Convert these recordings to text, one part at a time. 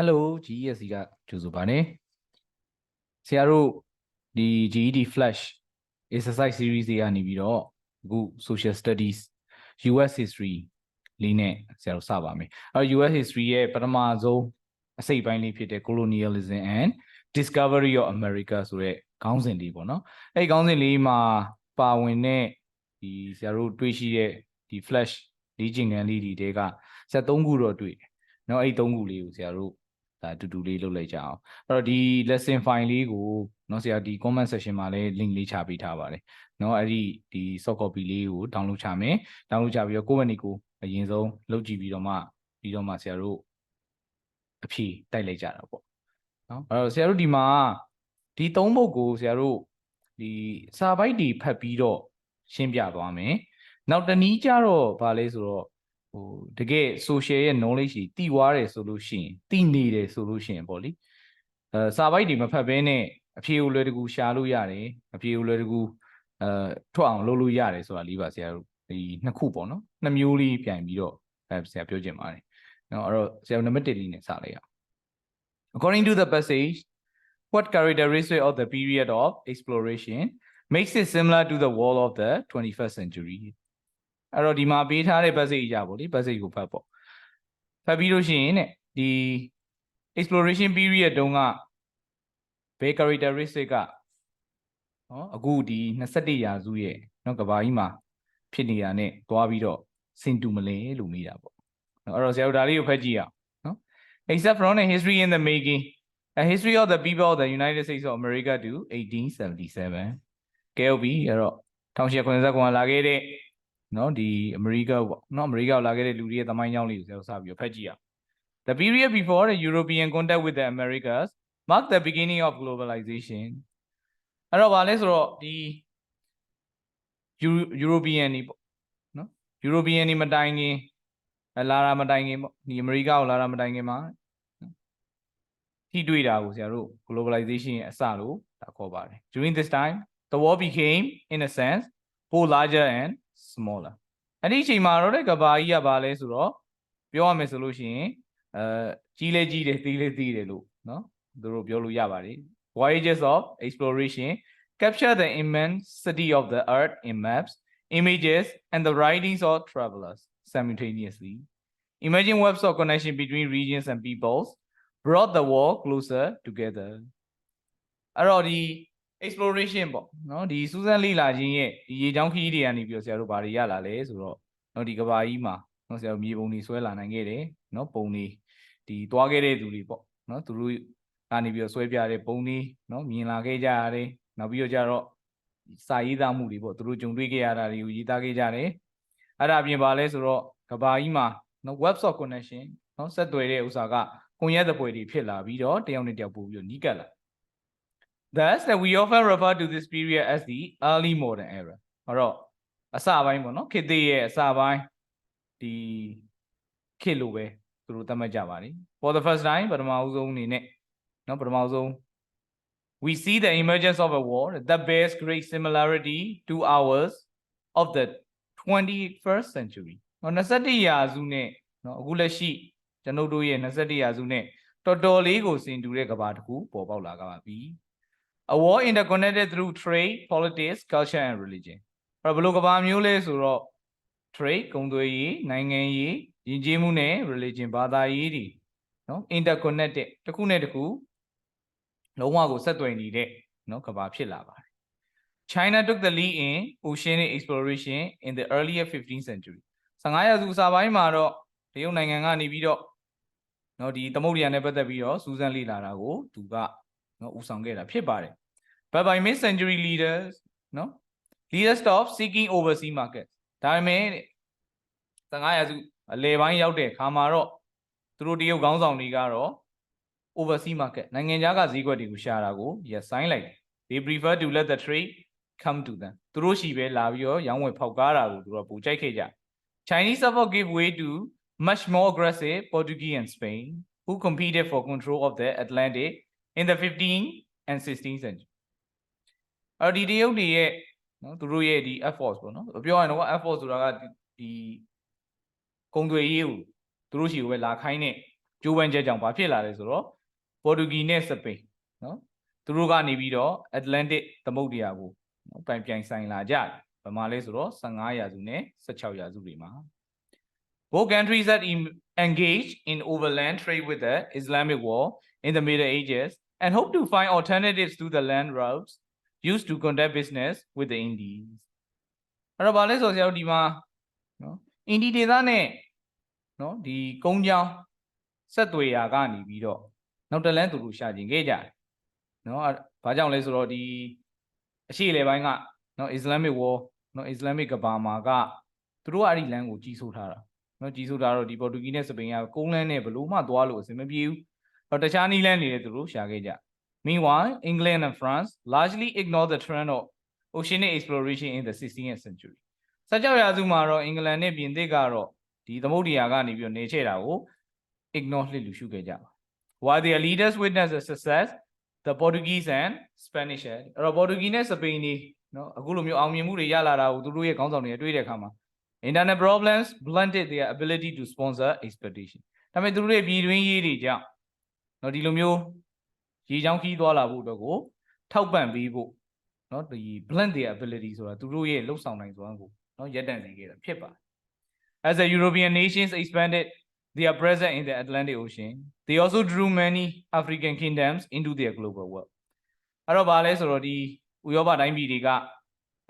Hello GED ကကြိုဆိုပါနဲ့ဆရာတို့ဒီ GED Flash exercise series တွေကနေပြီးတော့အခု social studies US history လေးနဲ့ဆရာတို့စပါမယ်US history ရဲ့ပထမဆုံးအစိတ်ပိုင်းလေးဖြစ်တဲ့ colonialism and discovery of America ဆိုတဲ့ခေါင်းစဉ်လေးပေါ့နော်အဲ့ဒီခေါင်းစဉ်လေးမှာပါဝင်တဲ့ဒီဆရာတို့တွေ့ရှိတဲ့ဒီ Flash လေ့ကျင့်ခန်းလေးတွေတဲကဆရာ3ခုတော့တွေ့တယ်เนาะအဲ့ဒီ3ခုလေးကိုဆရာတို့ဒါတူတူလေးလုပ်လိုက်ကြအောင်အဲ့တော့ဒီ lesson file လေးကိုเนาะဆရာဒီ comment section မှာလည်း link လေးချပေးထားပါတယ်เนาะအဲ့ဒီ soft copy လေးကို download ချမယ် download ချပြီးတော့ကိုယ့်ဘက်နေကိုအရင်ဆုံးလုပ်ကြည့်ပြီးတော့မှဆရာတို့အဖြေတိုက်လိုက်ကြတာပေါ့เนาะအဲ့တော့ဆရာတို့ဒီမှာဒီ3ပုဒ်ကိုဆရာတို့ဒီစာပိုက်တွေဖတ်ပြီးတော့ရှင်းပြသွားမယ်နောက်တနည်းကြတော့ဗာလဲဆိုတော့တကယ် social ရဲ့ knowledge ကြီးတည်ွားတယ်ဆိုလို့ရှိရင်တည်နေတယ်ဆိုလို့ရှိရင်ပေါ့လေစာပိုက်တွေမဖတ်ဘဲနဲ့အဖြေကိုလွယ်တကူရှာလို့ရတယ်အဖြေကိုလွယ်တကူထွက်အောင်လုပ်လို့ရတယ်ဆိုတာလေးပါဆရာတို့ဒီနှစ်ခုပေါ့နော်နှစ်မျိုးလေးပြန်ပြီးတော့ဆရာပြောချင်ပါတယ်နော်အဲ့တော့ဆရာနံပါတ်1လေးနဲ့စလိုက်အောင် According to the passage what characteristic of the period of exploration makes it similar to the world of the 21st centuryအဲ့တော့ဒီမှာပေးထားတဲ့ passage ကြပေါ့လေ passage ကိုဖတ်ပေါ့ဖတ်ပြီးလို့ရှိရင်တဲ့ဒီ exploration period တုန်းကဘယ် characteristic ကအခုဒီ21ရာစုရဲ့ကမ္ဘာကြီးမှာဖြစ်နေတာ ਨੇ သွားပြီးတော့စင်တူမလဲလို့မေးတာပေါ့အဲ့တော့ဆရာတို့ဒါလေးကိုဖတ်ကြည့်အောင်နော် Except from the history in the making a history of the people of the United States of America to 1877ကဲဟုတ်ပြီအဲ့တော့1889လာခဲ့တဲ့နော်ဒီအမေရိကပေါ့နော်အမေရိကလာခဲ့တဲ့လူတွေရဲ့သမိုင်းကြောင်းလေးကိုဆရာတို့စပြီးဖတ်ကြည့်အောင် The period before the European contact with the Americas marked the beginning of globalization အဲ့တော့ဗာလဲဆိုတော့ဒီ European တွေပေါ့နော် European တွေမတိုင်ခင်လာတာမတိုင်ခင်ပေါ့ဒီအမေရိကကိုလာတာမတိုင်ခင်မှာထိတွေ့တာကိုဆရာတို့ globalization ရဲ့အစလို့ဒါခေါ်ပါတယ် During this time the world became in a sense both larger and smaller အဲ့ဒီအချိန်မှာတော့ကမ္ဘာကြီးကဗာလဲဆိုတော့ပြောရမယ်ဆိုလို့ရှိရင်ကြီးလဲကြီးတယ်သေးလဲသေးတယ်လို့နော်သူတို့ပြောလို့ရပါတယ် Voyages of exploration capture the immensity of the earth in maps, images, and the writings of travelers simultaneously. Imagine webs of connection between regions and peoples brought the world closer together. အဲ့တော့ဒီ exploration ပေါ့နော်ဒီစူးစမ်းလေ့လာခြင်းရဲ့ဒီရေချောင်းခရီးတွေကနေပြီးတော့ဆရာတို့ဘာတွေရလာလဲဆိုတော့နော်ဒီကဘာကြီးမှာနော်ဆရာတို့မြေပုံတွေဆွဲလာနိုင်ခဲ့တယ်နော်ပုံတွေဒီတွားခဲ့တဲ့သူတွေပေါ့နော်သူတို့ကနေပြီးတော့ဆွဲပြတဲ့ပုံတွေနော်မြင်လာခဲ့ကြရတယ်နောက်ပြီးတော့ကြတော့စာရေးသားမှုတွေပေါ့သူတို့ကြုံတွေ့ခဲ့ရတာတွေကိုရေးသားခဲ့ကြတယ်အဲ့ဒါအပြင်ပါလဲဆိုတော့ကဘာကြီးမှာနော် webs of connection နော်ဆက်သွယ်တဲ့ဥစ္စာကကွန်ရက်သဖွယ်တွေဖြစ်လာပြီးတော့တယောက်နဲ့တယောက်ပို့ပြီးတော့နီးကပ်လာ Thus that we often refer to this period as the early modern era ဟောတော့အစပိုင်းပေါ့နော်ခေတ်သစ်ရဲ့အစပိုင်းဒီခေတ်လိုပဲသူတို့သတ်မှတ်ကြပါတယ် For the first time ပထမဦးဆုံးအနေနဲ့နော်ပထမဦးဆုံး we see the emergence of a world that bears great similarity to ours of the 21st century 21ရာစုနဲ့နော်အခုလက်ရှိကျွန်ုပ်တို့ရဲ့21ရာစုနဲ့တော်တော်လေးကိုစင်တူတဲ့ကမ္ဘာတစ်ခုပေါ်ပေါက်လာကြပါပြီ A world interconnected through trade, politics, culture and religion အဲ့ဘယ်လိုကမ္ဘာမျိုးလဲဆိုတော့ trade ကုန်သွယ်ရေးနိုင်ငံရေးယဉ်ကျေးမှုနဲ့ religion ဘာသာရေးတွေနော် interconnected တစ်ခုနဲ့တစ်ခုလုံးဝကိုဆက်သွယ်နေတဲ့နော်ကမ္ဘာဖြစ်လာပါတယ် China took the lead in oceanic exploration in the earlier 15th century 15ရာစုအစပိုင်းမှာတော့တရုတ်နိုင်ငံကနေပြီးတော့နော်ဒီသမုဒ္ဒရာနဲ့ပတ်သက်ပြီးတော့စူးစမ်းလေ့လာတာကိုသူကနော်ဦးဆောင်ခဲ့တာဖြစ်ပါတယ် But by mid-century leaders နော် leaders stopped seeking overseas markets ဒါပေမဲ့15ရာစုအလယ်ပိုင်းရောက်တဲ့ခါမှာတော့သူတို့တရုတ်ခေါင်းဆောင်တွေကတော့ overseas market နိုင်ငံခြားကဈေးကွက်တွေကိုရှာတာကိုရပ်ဆိုင်းလိုက်တယ် They prefer to let the trade come to them သူတို့ရှိပဲလာပြီးတော့ရောင်းဝယ်ဖောက်ကားတာကိုသူတို့ပိုကြိုက်ခဲ့ကြ Chinese support gave way to much more aggressive Portuguese and Spain who competed for control of the Atlantic in the 15th and 16th century အဲ့ဒီတရုတ်တွေရဲ့နော်သူတို့ရဲ့ဒီ effort ပေါ့နော်ပြောရရင်တော့ effort ဆိုတာကဒီကုံတွေရေးကိုသူတို့ရှိကိုပဲလာခိုင်းတဲ့ ကျိုးပမ်းချက်ကြောင့်ဘာဖြစ်လာလဲဆိုတော့ပေါ်တူဂီနဲ့စပိန်နော်သူတို့ကနေပြီးတော့ Atlantic သမုဒ္ဒရာကိုပြိုင်ဆိုင်လာကြတယ်ဘယ်မှာလဲဆိုတော့15ရာစုနဲ့16ရာစုတွေမှာ Both countries had engaged in overland trade with the Islamic war in the Middle Ages and hoped to find alternatives to the land routes used to conduct business with the Indies အဲ့တော့ဗာလဲဆိုဆရာတို့ဒီမှာနော်အင်ဒီဒေသနဲ့နော်ဒီကုန်းကြောင်းဆက်သွယ်ရာကနေပြီးတော့နောက်တလန်းသူတို့ရှာကျင်ခဲ့ကြတယ်နော်ဘာကြောင့်လဲဆိုတော့ဒီအရှိလေပိုင်းကနော် Islamic war နော် Islamic ကဘာမှာကသူတို့ကအဲ့ဒီလမ်းကိုကြီးစိုးထားတာနော်ကြီးစိုးထားတော့ဒီပေါ်တူဂီနဲ့စပိန်ကကုန်းလန်းနဲ့ဘလို့မှသွားလို့အဆင်မပြေဘူးတော့တခြားနီးလန်းနေတယ်သူတို့ရှာခဲ့ကြ Meanwhile England and France largely ignored the trend of oceanic exploration in the 16th century 16ရာစုမှာတော့အင်္ဂလန်နဲ့ပြင်သစ်ကတော့ဒီသမုဒ္ဒရာကနေပြီးတော့နေချဲ့တာကို ignore လှစ်လူရှုခဲ့ကြပါ While their leaders witnessed the success the Portuguese and Spanish အဲ့တော့ Portuguese နဲ့ Spain တွေနော်အခုလိုမျိုးအောင်မြင်မှုတွေရလာတာကိုသူတို့ရဲ့ခေါင်းဆောင်တွေတွေ့တဲ့အခါမှာ internal problems blunted their ability to sponsor expedition ဒါပေမဲ့သူတို့ရဲ့ပြည်တွင်းရေးတွေကြောင့်နော်ဒီလိုမျိုးရေချောင်းခီးသွားလာဖို့အတွက်ကိုထောက်ပံ့ပေးဖို့နော်ဒီ blunt their ability ဆိုတာသူတို့ရဲ့လှုပ်ဆောင်နိုင်စွမ်းကိုနော်ရပ်တန့်စေခဲ့တာဖြစ်ပါတယ် As the European nations expanded their presence in the Atlantic Ocean they also drew many African kingdoms into their global world အဲ့တော့ဗာလဲဆိုတော့ဒီဥရောပတိုင်းပြည်တွေက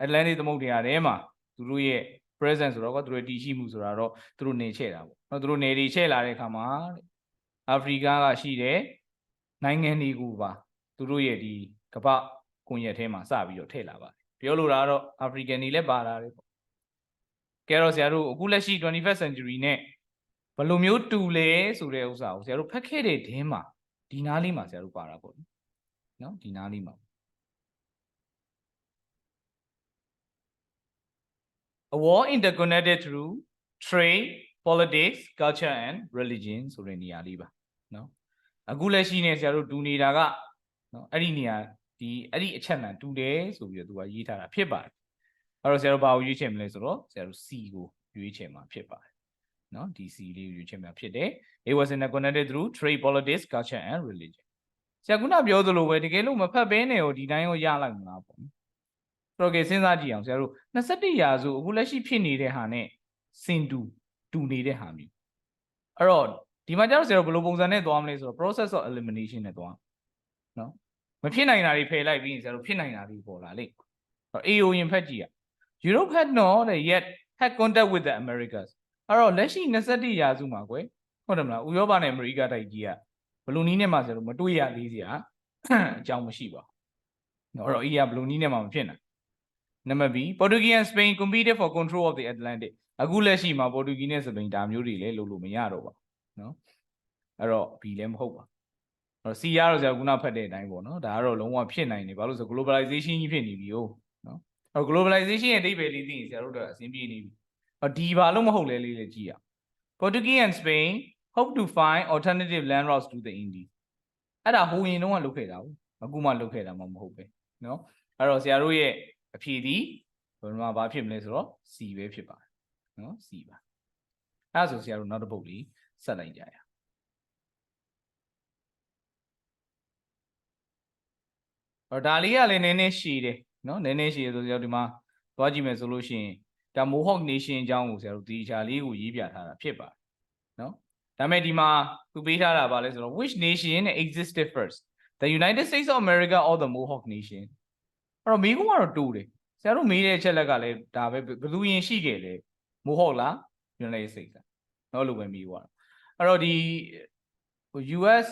Atlantic သမုဒ္ဒရာထဲမှာသူတို့ရဲ့ presence ဆိုတော့သူတို့တည်ရှိမှုဆိုတာတော့သူတို့နေချဲ့တာပေါ့နော်သူတို့နေတွေချဲ့လာတဲ့အခါမှာအာဖရိကကရှိတဲ့နိုင်ငံတွေကိုပါသူတို့ရဲ့ဒီကမ္ဘာကွန်ရက်ထဲမှာစပြီးတော့ထည့်လာပါတယ်ပြောလို့တာတော့ African တွေလည်းပါလာတယ်ပေါ့ကဲတော့ဆရာတို့အခုလက်ရှိ 21st century နဲ့ဘယ်လိုမျိုးတူလဲဆိုတဲ့ဥစ္စာကိုဆရာတို့ဖတ်ခဲ့တဲ့တင်းမှာဒီနားလေးမှာဆရာတို့ပါတာပေါ့နော်ဒီနားလေးမှာ A war interconnected through trade, politics, culture and religion ဆိုတဲ့နေရာလေးပါနော်အခုလက်ရှိနေဆရာတို့တူနေတာကနော်အဲ့ဒီနေရာဒီအဲ့ဒီအချက်မှန်တူတယ်ဆိုပြီးတော့သူကရေးထားတာဖြစ်ပါတယ်အဲ့တော့ဆရာတို့ဘာကိုရွေးချယ်မလဲဆိုတော့ဆရာတို့ C ကိုရွေးချယ်မှာဖြစ်ပါတယ်နော်ဒီ C လေးကိုရွေးချယ်မှာဖြစ်တယ် It was interconnected through trade, politics, culture and religion ဆရာကပြောသလိုပဲတကယ်လို့မဖတ်ဘဲနဲ့ကိုဒီတိုင်းကိုရလိုက်မလားပေါ့တော့ကဲစဉ်းစားကြည့်အောင်ဆရာတို့21ရာစုအခုလက်ရှိဖြစ်နေတဲ့ဟာနဲ့စင်တူနေတဲ့ဟာမျိုးအဲ့တော့ဒီမှာကျတော့ဆရာတို့ဘယ်လိုပုံစံနဲ့သွားမလဲဆိုတော့ process of elimination နဲ့သွားနော်မဖြစ်နိုင်တာတွေဖယ်လိုက်ပြီးရင်ဆရာတို့ဖြစ်နိုင်တာတွေပေါ်လာလေအဲ့တော့ AO ရင်ဖက်ကြည့်ရ Europe had not yet had contact with the Americas အဲ့တော့လက်ရှိ21ရာစုမှာကွယ်ဟုတ်တယ်မလားဥရောပနဲ့အမေရိကတိုက်ကြီးကဘယ်လိုနည်းနဲ့မှဆရာတို့မတွေ့ရသေးစရာအကြောင်းမရှိပါဘူးအဲ့တော့ EA ဘယ်လိုနည်းနဲ့မှမဖြစ်နိုင်Number B, Portuguese and Spain competed for control of the Atlantic. အခုလက်ရှိမှာ Portuguese နဲ့ Spain ဒါမျိုးတွေလည်းလုပ်လို့မရတော့ပါနော်အဲ့တော့ B လည်းမဟုတ်ပါအဲ့တော့ C ရတော့ဆရာခုနဖတ်တဲ့အတိုင်းပေါ့နော်ဒါကတော့လုံးဝဖြစ်နိုင်နေဘာလို့ဆို globalization ကြီးဖြစ်နေပြီဟုတ်နော်အဲ့တော့ globalization ရဲ့အဓိပ္ပာယ်လေးသိရင်ဆရာတို့တော့အဆင်ပြေနေပြီအဲ့ဒီဘာလို့မဟုတ်လဲလေးလည်းကြည့်ရ Portuguese and Spain hope to find alternative land routes to the Indies အဲ့ဒါဟိုရင်တုန်းကလုပ်ခဲ့တာဟုတ်အခုမှလုပ်ခဲ့တာမှမဟုတ်ပဲနော်အဲ့တော့ဆရာတို့ရဲ့အဖြေဒီဘယ်မှာဘာဖြစ်မလဲဆိုတော့ C ပဲဖြစ်ပါတယ်နော် C ပါအဲ့ဒါဆိုဆရာတို့နောက်တစ်ပုဒ်လေးဆက်လိုက်ကြရအောင်ဒါလေးကလည်းနည်းနည်းရှည်တယ်နော်နည်းနည်းရှည်ဆိုဆရာတို့ဒီမှာသွားကြည့်မယ်ဆိုလို့ရှိရင်ဒါ Mohawk Nation အကြောင်းကိုဆရာတို့ဒီချာလေးကိုရေးပြထားတာဖြစ်ပါတယ်နော်ဒါပေမဲ့ဒီမှာသူပေးထားတာပါလဲဆိုတော့ which nation existed first the United States of America or the Mohawk Nationအဲ့တော့မိကုန်းကတော့တူတယ်ဆရာတို့မေးတဲ့အချက်လက်ကလည်းဒါပဲဘယ်သူရင်ရှိခဲ့လဲမိုးဟုတ်လား United States နော်လို့ပဲမေးသွားတာအဲ့တော့ဒီ US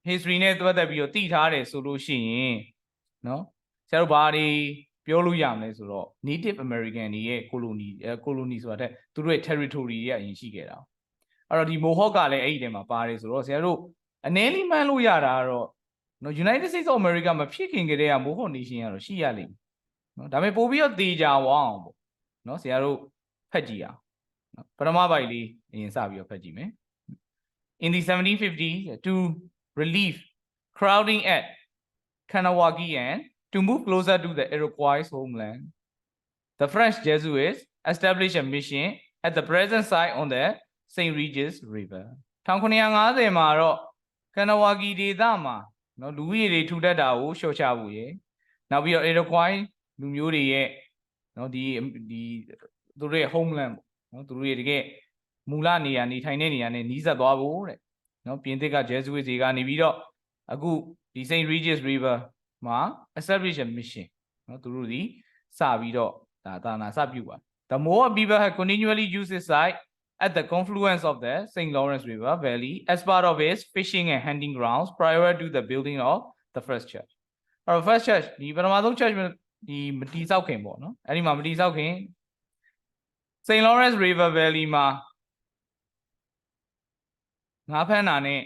history နဲ့ပတ်သက်ပြီးတော့တည်ထားတယ်ဆိုလို့ရှိရင်နော်ဆရာတို့ဘာတွေပြောလို့ရမလဲဆိုတော့ Native American တွေရဲ့ colony ဆိုတာတဲ့သူတို့ရဲ့ territory တွေကအရင်ရှိခဲ့တာအဲ့တော့ဒီ Mohawk ကလည်းအဲ့ဒီထဲမှာပါတယ်ဆိုတော့ဆရာတို့အနည်းလေးမှန်းလို့ရတာကတော့နော် United States of America မဖြစ်ခင်ကတည်းက Mohawk Nation ကတော့ရှိရလိမ့်မယ်နော်ဒါပေမဲ့ပို့ပြီးတော့သေချာဝအောင်ပေါ့နော်ဆရာတို့ဖတ်ကြည့်အောင်နော်ပထမပိုက်လေးအရင်စပြီးတော့ဖတ်ကြည့်မယ် In the 1750s to relieve crowding at Kanawagi and to move closer to the Iroquois homeland the French Jesuits established a mission at the present site on the St. Regis River 1950မှာတော့ကန်နဝါဂီဒေသမှာနော်လူဦးရေတွေထူထပ်တာကိုလျှော့ချဖို့ရယ်နောက်ပြီးတော့ Iroquois လူမျိုးတွေရဲ့နော်ဒီသူတို့ရဲ့ homeland ပေါ့နော်သူတို့ရဲ့တကယ်မူလနေရာနေထိုင်တဲ့နေရာနဲ့နီးစပ်သွားဖို့တဲ့နော်ပြင်သစ်က Jesuit တွေကနေပြီးတော့အခုဒီ Saint Regis River မှာ establish a mission နော်သူတို့ဒီစပြီးတော့ဒါသာနာစပြုပါ The Mohawk people have continually used this site at the confluence of the St. Lawrence River Valley as part of its fishing and hunting grounds prior to the building of the first church. Our first church ဒီပထမဆုံး church ဒီမတိဆောက်ခင်ပေါ့နော်အဲ့ဒီမှာမတိဆောက်ခင် St. Lawrence River Valley မှာငါးဖမ်းတာနဲ့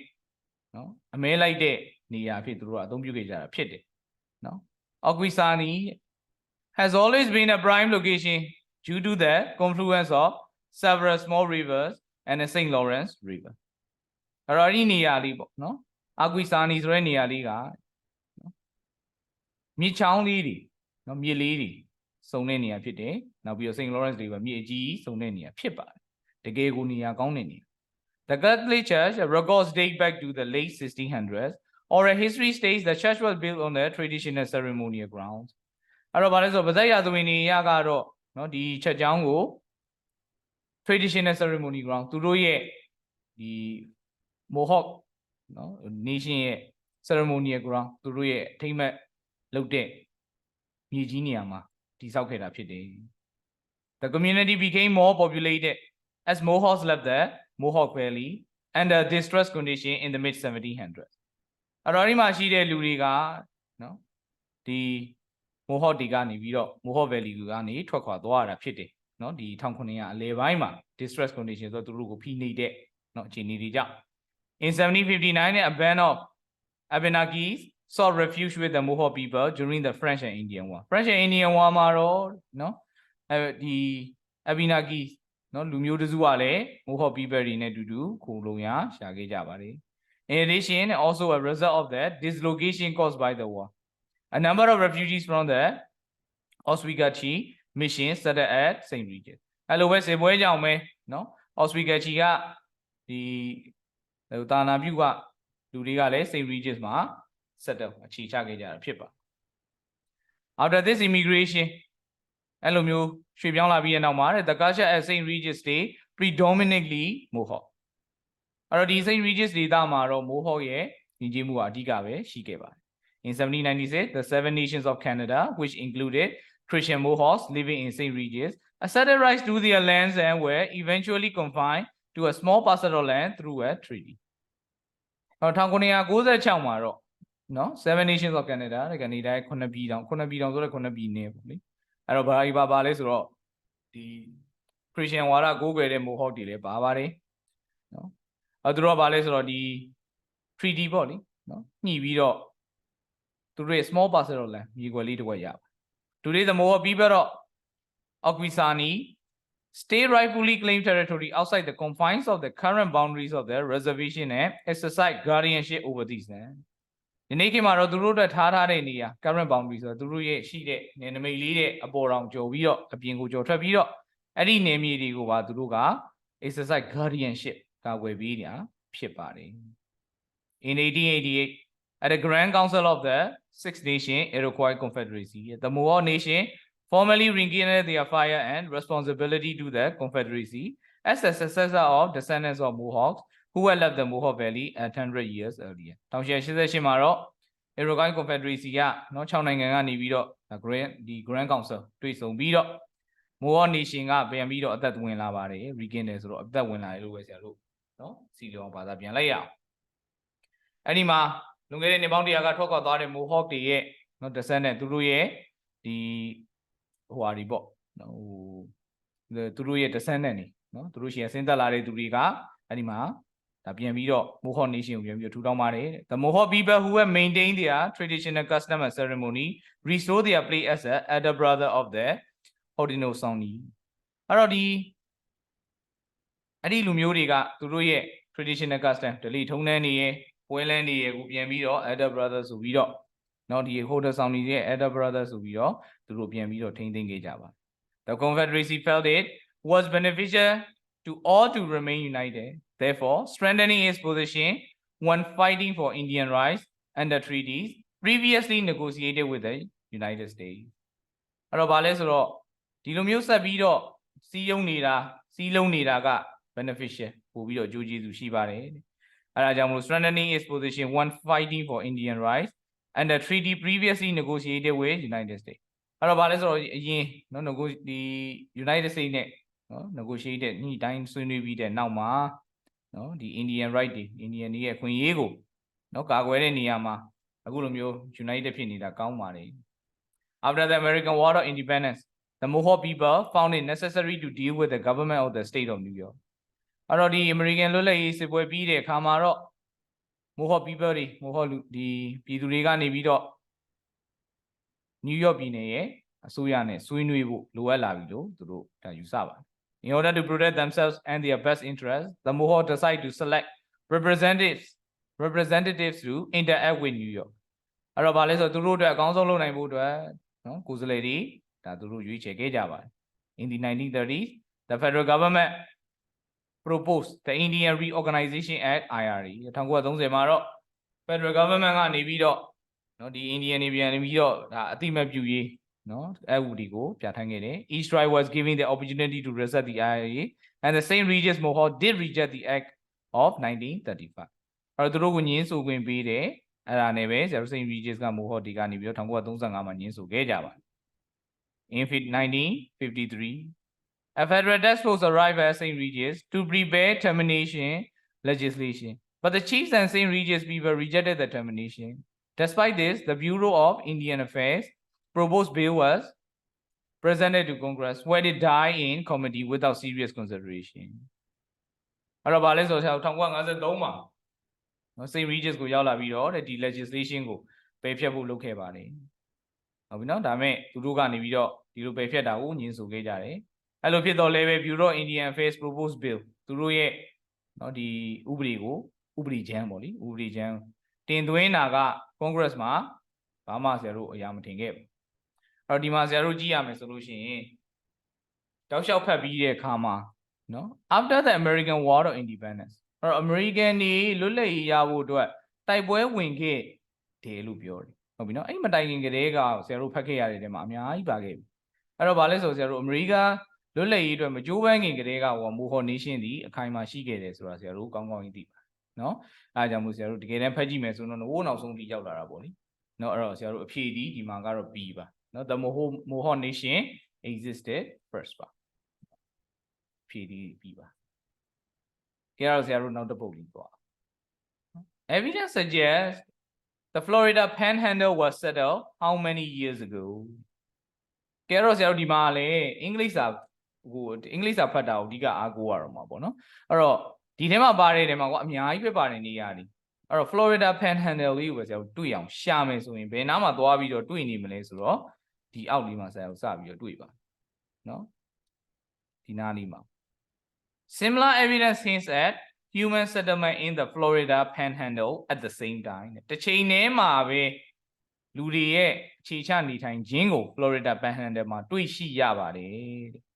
နော်အမဲလိုက်တဲ့နေရာဖြစ်သူတို့ကအသုံးပြုခဲ့ကြတာဖြစ်တယ်နော် Aguisani has always been a prime location due to the confluence of several small rivers and the St. Lawrence River အဲ့တော့ဒီနေရာလေးပေါ့နော် Aguisani ဆိုတဲ့နေရာလေးကနော်မြစ်ချောင်းလေးတွေနော်မြစ်လေးတွေစုံတဲ့နေရာဖြစ်တယ်နောက်ပြီးတော့ St. Lawrence River မြစ်အကြီးစုံတဲ့နေရာဖြစ်ပါတယ်တကယ်ကိုနေရာကောင်းတဲ့နေရာ The Catholic Church records date back to the late 1600s. Oral history states the church was built on the traditional ceremonial grounds. အဲ့တော့ဗါလဲဆိုဗဇက်ရသမီးနေရကတော့နော်ဒီချက်ချောင်းကို traditional ceremony ground သူတို့ရဲ့ဒီ Mohawk နော် nation ရဲ့ ceremonial ground သူတို့ရဲ့အထိမ်းအမှတ်လုပ်တဲ့မြေကြီးနေရာမှာတည်ဆောက်ခဲ့တာဖြစ်တယ် The community became more populated as Mohawks left the Mohawk Valley under distress condition in the mid 1700s အဲ့တော့ဒီမှာရှိတဲ့လူတွေကနော်ဒီ Mohawk တွေကနေပြီးတော့ Mohawk Valley ကနေထွက်ခွာသွားရတာဖြစ်တယ်နော်ဒီ1900အလယ်ပိုင်းမှာ distress condition ဆိုတော့သူတို့ကိုဖိနှိပ်တဲ့နော်အခြေအနေတွေကြောင့် In 1759 a band of Abenakis sought refuge with the Mohawk people during the French and Indian War French and Indian War မှာတော့နော်ဒီ Abenakis နော်လူမျိုးတစုကလည်း Mohawk people တွေနဲ့အတူတူခိုလုံရရှာခဲ့ကြပါတယ် In addition also a result of the dislocation caused by the war a number of refugees from the Oswegatchie mission settled at St. Regis အဲ့လိုပဲစေပွဲကြောင့်ပဲနော် Oswegatchie ကဒီတာနာပြုကလူတွေကလည်း St. Regis မှာ settle အခြေချခဲ့ကြတာဖြစ်ပါ After this immigration အဲ့လိုမျိုးရွှေ့ပြောင်းလာပြီးတဲ့နောက်မှာ the culture at St. Regis stay predominantly Mohawk အဲ့တော့ဒီ St. Regis ဒေသမှာတော့ Mohawk ရဲ့ညီကျေးမှုအဓိကပဲရှိခဲ့ပါတယ် In 1796 the seven nations of Canada which included Christian Mohawks living in St. Regis asserted rights to their lands and were eventually confined to a small parcel of land through a treaty 1996မှာတော့နော် seven nations of Canada တဲ့ကနေတိုင်း9ပြည်တောင်ဆိုတဲ့9ပြည်နယ်ပေါ့လေအဲ့တော့ဘာလဲဆိုတော့ဒီ Christian ဝါဒကိုးကွယ်တဲ့ Mohawk တွေလည်းပါပါတယ်နော်အဲ့သူတို့ကဘာလဲဆိုတော့ဒီ treaty ပေါ့လေနော်ညှိပြီးတော့သူတို့ရဲ့ small parcel of land မြေကွက်လေးတစ်ဝက်ရပါ Today the Mohawk people of Aguisani stay rightfully claimed territory outside the confines of the current boundaries of the reservation and exercise guardianship over these land ဒီနေ့ခေတ်မှာတော့သူတို့အတွက်ထားတဲ့နေရာ current boundary ဆိုတော့သူတို့ရဲ့ရှိတဲ့နယ်နိမိတ်လေးတဲ့အပေါ်တောင်ကျော်ပြီးတော့အပြင်ကိုကျော်ထွက်ပြီးတော့အဲ့ဒီနယ်မြေတွေကိုပါသူတို့က exercise guardianship ကာကွယ်ပေးနေတာဖြစ်ပါတယ် In 1888 at the Grand Council of the Six Nation Iroquois Confederacy the Mohawk Nation formally rekindled their fire and responsibility to the Confederacy as the successor of descendants of Mohawks who had left the Mohawk Valley 100 years earlier 1988မှာတော့ Iroquois Confederacy ကနော်6နိုင်ငံကနေပြီးတော့ Grand Council တွေ့ဆုံပြီးတော့ Mohawk Nation ကပြန်ပြီးတော့အသက်ဝင်လာပါတယ် rekindle ဆိုတော့အသက်ဝင်လာတယ်လို့ပဲဆရာတို့နော်စီလောဘာသာပြန်လိုက်ရအောင်အဲ့ဒီမှာလွန်ခဲ့တဲ့နှစ်ပေါင်း100ကထွက်ခွာသွားတဲ့ Mohawk တွေရဲ့နော် descendant သူတို့ရဲ့ဒီဟိုဟာဒီပေါ့နော်သူတို့ရဲ့ descendant တွေနော်သူတို့ရှိရဆင်းသက်လာတဲ့သူတွေကအဲ့ဒီမှာဒါပြန်ပြီးတော့ Mohawk Nation ကိုပြန်ပြီးတော့ထူထောင်ပါတယ် The Mohawk people who have maintained their traditional custom and ceremony restore their place as a elder brother of the Haudenosaunee အဲ့တော့ဒီအဲ့ဒီလူမျိုးတွေကသူတို့ရဲ့ traditional custom ဒလိထုံးတန်းနေရဲ့ပွဲလန်းနေရဲ့ကိုပြန်ပြီးတော့ elder brother ဆိုပြီးတော့နော်ဒီ Haudenosaunee ရဲ့ elder brother ဆိုပြီးတော့သူတို့ပြန်ပြီးတော့ထိန်းသိမ်းခဲ့ကြပါ The Confederacy felt it was beneficial to all to remain united. Therefore, strengthening its position when fighting for Indian rights under treaties previously negotiated with the United States. အဲ့တော့ဗာလဲဆိုတော့ဒီလိုမျိုးဆက်ပြီးတော့စီးလုံးနေတာက beneficial ပို့ပြီးတော့အကျိုးကျေးဇူးရှိပါတယ်အဲ့ဒါကြောင့်မလို့ strengthening its position when fighting for Indian rights and the treaty previously negotiated with United States အဲ့တော့ဗာလဲဆိုတော့အရင်နော်ဒီ United States နဲ့နော် negotiated ညှိနှိုင်းဆွေးနွေးပြီးတဲ့နောက်မှာနော်ဒီ Indian right တွေ Indian တွေရဲ့အခွင့်အရေးကိုနော်ကာကွယ်တဲ့နေရာမှာအခုလိုမျိုး United ဖြစ်နေတာကောင်းပါတယ် After the American War of Independence, the Mohawk people found it necessary to deal with the government of the state of New York. အဲ့တော့ဒီ American လွတ်လပ်ရေးစစ်ပွဲပြီးတဲ့အခါမှာတော့ Mohawk people တွေ Mohawk ဒီပြည်သူတွေကနေပြီးတော့ New York ပြည်နယ်ရဲ့အစိုးရနဲ့ဆွေးနွေးဖို့လိုအပ်လာပြီလို့သူတို့ဒါယူဆပါတယ် In order to protect themselves and their best interests, the Mohawk decide to select representatives to interact with New York. အဲ့တော့ဗာလဲဆိုသူတို့အတွက်အကောင်းဆုံးလုပ်နိုင်ဖို့အတွက်နော်ကိုယ်စားလှယ်တွေဒါသူတို့ရွေးချယ်ခဲ့ကြပါတယ် In the 1930s, the federal government proposed the Indian Reorganization Act IRA 1930မှာတော့ federal government ကနေပြီးတော့နော်ဒီ Indian တွေပြန်ပြီးတော့ဒါအတိမတ်ပြုရေးနော်အဥပဒေကိုပြဋ္ဌာန်းခဲ့တယ် Each tribe was given the opportunity to resist the IRA and the St. Regis Mohawk did reject the act of 1935 အဲ့တော့သူတို့ကိုညှင်းဆိုခွင့်ပေးတယ်အဲ့ဒါနဲ့ပဲဆရာတို့ St. Regis က Mohawk တွေကနေပြီးတော့1935မှာညှင်းဆိုခဲ့ကြပါတယ် In 1953 a federal task force arrived at St. Regis to prepare termination legislation but the chiefs and St. Regis people rejected the termination Despite this, the Bureau of Indian Affairs proposed bill was presented to Congress where it died in committee without serious consideration အဲ့တော့ဗာလဲဆိုတော့1953မှာနော် St. Regis ကိုရောက်လာပြီးတော့ဒီ legislation ကိုပယ်ဖျက်ဖို့လုပ်ခဲ့ပါတယ်ဟုတ်ပြီနော်ဒါမဲ့သူတို့ကနေပြီးတော့ဒီလိုပယ်ဖျက်တာကိုညှင်းဆိုခဲ့ကြတယ်အဲ့လိုဖြစ်တော့လည်းပဲ Bureau of Indian Affairs proposed bill သူတို့ရဲ့နော်ဒီဥပဒေကိုဥပဒေချမ်းပေါ့လေဥပဒေချမ်းတင်သွင်းတာက Congress မှာဘာမှဆရာတို့အရာမထင်ခဲ့ဘူးအဲ့တော့ဒီမှာဆရာတို့ကြည့်ရမယ်ဆိုလို့ရှိရင်တောက်လျှောက်ဖတ်ပြီးတဲ့အခါမှာနော် After the American War of Independence အဲ့တော့ American တွေလွတ်လပ်ရေးရဖို့အတွက်တိုက်ပွဲဝင်ခဲ့တယ်လို့ပြောတယ်ဟုတ်ပြီနော်အဲ့မတိုင်ခင်ကတည်းကဆရာတို့ဖတ်ခဲ့ရတဲ့တဲမှာအများကြီးပါခဲ့ပြီအဲ့တော့ဗာလဲဆိုဆရာတို့ America လွတ်လပ်ရေးအတွက်မကြိုးပမ်းခင်ကတည်းကMohawk Nation ဒီအခိုင်အမာရှိခဲ့တယ်ဆိုတာဆရာတို့ကောင်းကောင်းသိပါနော်အားကြောင့်မို့ဆရာတို့တကယ်တမ်းဖတ်ကြည့်မယ်ဆိုတော့ဝိုးနောက်ဆုံးထိရောက်လာတာပေါ့လေနော်အဲ့တော့ဆရာတို့အဖြေဒီမှာကတော့ B ပါနော် The Mohawk Nation existed first ပါအဖြေဒီ B ပါကြည့်ရအောင်ဆရာတို့နောက်တစ်ပုဒ်လေးသွား Evidence suggests the Florida Panhandle was settled how many years ago ကြည့်ရအောင်ဆရာတို့ဒီမှာလေအင်္ဂလိပ်စာဖတ်တာကိုအဓိကအားကိုးရတော့မှာပေါ့နော်အဲ့တော့ဒီထဲမှာပါတယ်ထဲမှာကအများကြီးပဲပါတယ်နေရာတွေအဲ့တော့ Florida Panhandle လေးကိုပဲဆရာတို့တွေ့အောင်ရှာမယ်ဆိုရင်ဘယ်နားမှာသွားပြီးတော့တွေ့နေမလဲဆိုတော့ဒီအောက်လေးမှာဆရာတို့စပြီးတော့တွေ့ပါနော်ဒီနားလေးမှာ Similar evidence hints at human settlement in the Florida Panhandle at the same time တစ်ချိန်တည်းမှာပဲလူတွေရဲ့အခြေချနေထိုင်ခြင်းကို Florida Panhandle မှာတွေ့ရှိရပါတယ်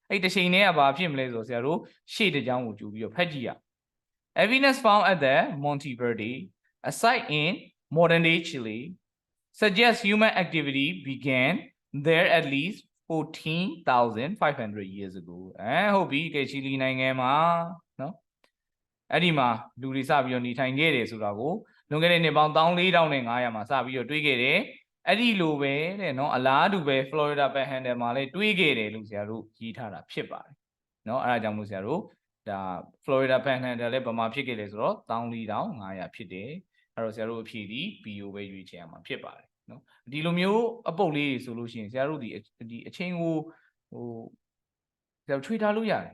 အဲ့တစ်ချိန်တည်းကဘာဖြစ်မလဲဆိုတော့ဆရာတို့ရှေ့တစ်ကြောင်းကိုကြိုပြီးတော့ဖတ်ကြည့်ရEvidence found at the Monteverde, a site in modern-day Chile, suggests human activity began there at least 14,500 years ago. ဟုတ်ပြီကဲချီလီနိုင်ငံမှာနော်အဲ့ဒီမှာလူတွေစပြီးတော့နေထိုင်ခဲ့တယ်ဆိုတာကိုလွန်ခဲ့တဲ့နှစ်ပေါင်း14,500မှာစပြီးတော့တွေးခဲ့တယ်အဲ့ဒီလိုပဲတဲ့နော်အလားတူပဲ Florida Panhandle မှာလည်းတွေးခဲ့တယ်လို့ဆရာတို့ရေးထားတာဖြစ်ပါတယ်နော်အဲ့ဒါကြောင့်မို့ဆရာတို့ဒါ Florida Panhandle လည်းဗမာဖြစ်ခဲ့တယ်ဆိုတော့14,500ဖြစ်တယ်အဲ့တော့ဆရာတို့အဖြေဒီ BO ပဲရွေးချယ်ရမှာဖြစ်ပါတယ်နော်ဒီလိုမျိုးအပုတ်လေးဆိုလို့ရှိရင်ဆရာတို့ဒီအချိန်ကိုဆရာတို့ထွေထားလို့ရတယ်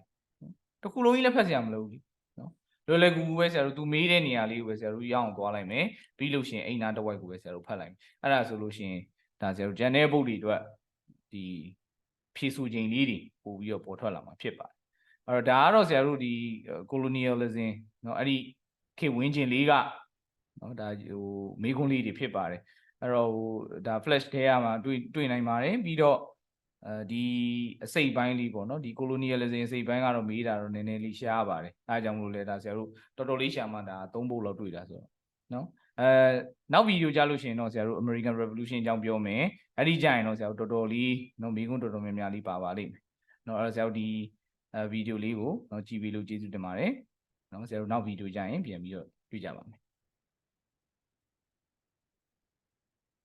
တခုလုံးကြီးလည်းဖတ်စရာမလိုဘူးနော်လွယ်လွယ်ကူကူပဲဆရာတို့သူမေးတဲ့နေရာလေးကိုပဲဆရာတို့ရအောင်သွားလိုက်မယ်ပြီးလို့ရှိရင်အိမ်နာတစ်ဝိုက်ကိုပဲဆရာတို့ဖတ်လိုက်မယ်အဲ့ဒါဆိုလို့ရှိရင်ဒါဆရာတို့ဂျန်တဲ့ပုတ်တွေအတွက်ဒီဖြည့်စုချိန်လေးတွေပို့ပြီးတော့ပေါ်ထွက်လာမှာဖြစ်ပါတယ်အဲ့တော့ဒါကတော့ဆရာတို့ဒီ colonialism เนาะအဲ့ဒီခေတ်ဝင်းကျင်လေးကเนาะဒါဟိုမေးခွန်းလေးတွေဖြစ်ပါတယ်အဲ့တော့ဟိုဒါ flash ထဲမှာတွေ့နိုင်ပါတယ်ပြီးတော့ ဒီအစိတ်ပိုင်းလေးပေါ့နော်ဒီ colonialism အစိတ်ပိုင်းကတော့မေးတာတော့နည်းနည်းလေးရှားပါတယ်အဲဒါကြောင့်မလို့လဲဒါဆရာတို့တော်တော်လေးရှာမှဒါ3ပုတ်လောက်တွေ့တာဆိုတော့နော်နောက်ဗီဒီယိုကြလို့ရှိရင်တော့ဆရာတို့ American Revolution အကြောင်းပြောမယ်အဲ့ဒီကြရင်တော့ဆရာတို့တော်တော်လေးနော်မိကုန်းတော်တော်များများလေးပါပါလိမ့်မယ်နော်အဲ့တော့ဆရာတို့ဒီဗီဒီယိုလေးကိုနော်ကြည့်ပြီးလို့ကျေးဇူးတင်ပါတယ်နော်ဆရာတို့နောက်ဗီဒီယိုကြရင်ပြန်ပြီးတော့တွေ့ကြပါမယ်